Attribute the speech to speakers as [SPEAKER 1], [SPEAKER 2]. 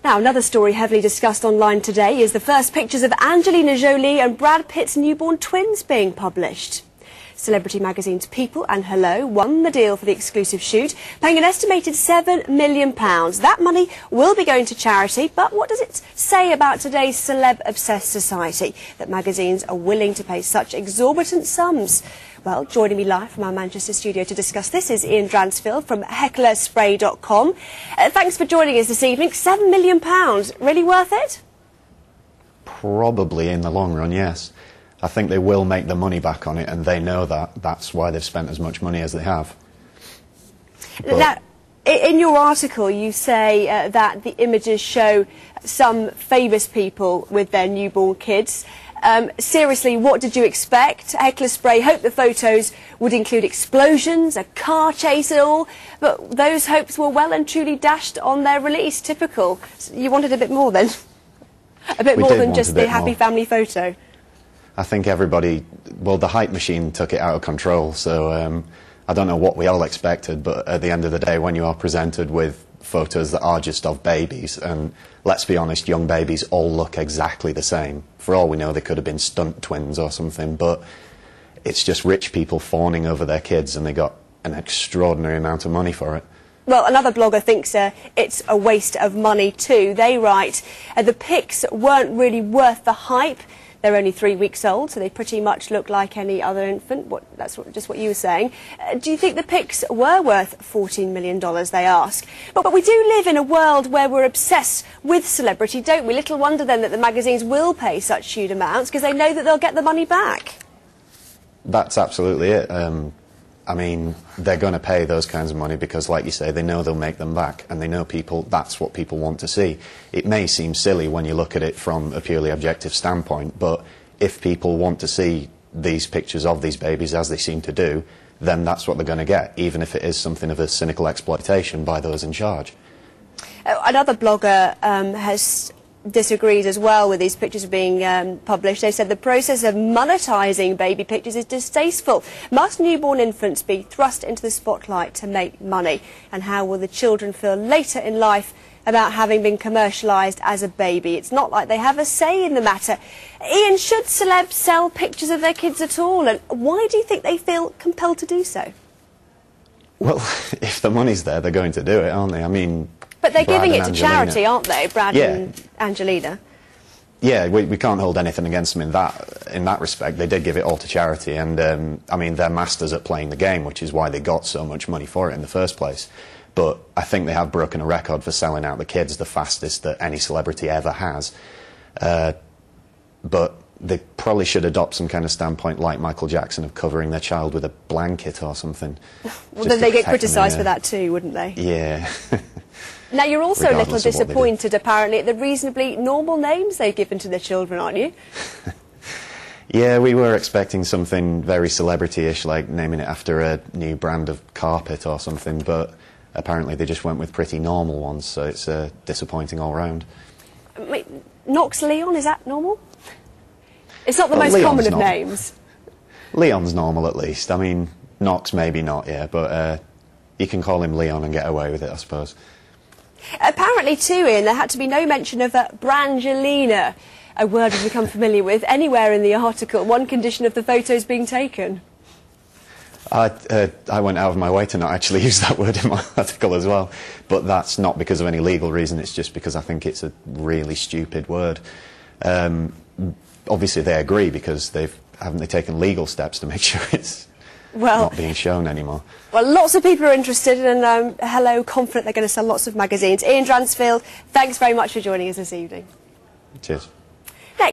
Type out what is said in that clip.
[SPEAKER 1] Now, another story heavily discussed online today is the first pictures of Angelina Jolie and Brad Pitt's newborn twins being published. Celebrity magazine's People and Hello won the deal for the exclusive shoot, paying an estimated £7 million. That money will be going to charity, but what does it say about today's celeb-obsessed society that magazines are willing to pay such exorbitant sums? Well, joining me live from our Manchester studio to discuss this is Ian Dransfield from hecklerspray.com. Thanks for joining us this evening. £7 million, really worth it?
[SPEAKER 2] Probably in the long run, yes. I think they will make the money back on it, and they know that. That's why they've spent as much money as they have. But
[SPEAKER 1] now, in your article, you say that the images show some famous people with their newborn kids. Seriously, what did you expect? Heckler Spray hoped the photos would include explosions, a car chase and all, but those hopes were well and truly dashed on their release. Typical. You wanted a bit more then? A bit more than just the happy family photo?
[SPEAKER 2] I think everybody, well, the hype machine took it out of control, so I don't know what we all expected, but at the end of the day, when you are presented with photos that are just of babies, and let's be honest, young babies all look exactly the same. For all we know, they could have been stunt twins or something, but it's just rich people fawning over their kids, and they got an extraordinary amount of money for it.
[SPEAKER 1] Well, another blogger thinks it's a waste of money too. They write, the pics weren't really worth the hype. They're only 3 weeks old, so they pretty much look like any other infant. That's just what you were saying. Do you think the pics were worth $14 million, they ask? But we do live in a world where we're obsessed with celebrity, don't we? Little wonder then that the magazines will pay such huge amounts because they know that they'll get the money back.
[SPEAKER 2] That's absolutely it. I mean, they're going to pay those kinds of money because, like you say, they know they'll make them back, and they know that's what people want to see. It may seem silly when you look at it from a purely objective standpoint, but if people want to see these pictures of these babies, as they seem to do, then that's what they're going to get, even if it is something of a cynical exploitation by those in charge.
[SPEAKER 1] Another blogger has disagreed as well with these pictures being published. They said the process of monetising baby pictures is distasteful. Must newborn infants be thrust into the spotlight to make money? And how will the children feel later in life about having been commercialised as a baby? It's not like they have a say in the matter. Ian, should celebs sell pictures of their kids at all? And why do you think they feel compelled to do so?
[SPEAKER 2] Well, if the money's there, they're going to do it, aren't they? I mean,
[SPEAKER 1] but they're giving it to charity, aren't they, Brad and Angelina?
[SPEAKER 2] Yeah, we can't hold anything against them in that respect. They did give it all to charity, and I mean, they're masters at playing the game, which is why they got so much money for it in the first place. But I think they have broken a record for selling out the kids the fastest that any celebrity ever has. But they probably should adopt some kind of standpoint like Michael Jackson of covering their child with a blanket or something.
[SPEAKER 1] Well, then they get criticised for that too, wouldn't they?
[SPEAKER 2] Yeah.
[SPEAKER 1] Now, you're also a little disappointed, apparently, at the reasonably normal names they've given to their children, aren't you?
[SPEAKER 2] Yeah, we were expecting something very celebrity-ish, like naming it after a new brand of carpet or something, but apparently they just went with pretty normal ones, so it's disappointing all round.
[SPEAKER 1] Knox Leon, is that normal? It's not the most common of names.
[SPEAKER 2] Leon's normal, at least. I mean, Knox maybe not, yeah, but you can call him Leon and get away with it, I suppose.
[SPEAKER 1] Apparently, too, Ian, there had to be no mention of Brangelina, a word we've become familiar with, anywhere in the article, one condition of the photos being taken.
[SPEAKER 2] I went out of my way to not actually use that word in my article as well, but that's not because of any legal reason, it's just because I think it's a really stupid word. Obviously they agree because haven't they taken legal steps to make sure it's not being shown anymore.
[SPEAKER 1] Well, lots of people are interested, and Hello, confident they're going to sell lots of magazines. Ian Dransfield, thanks very much for joining us this evening.
[SPEAKER 2] Cheers.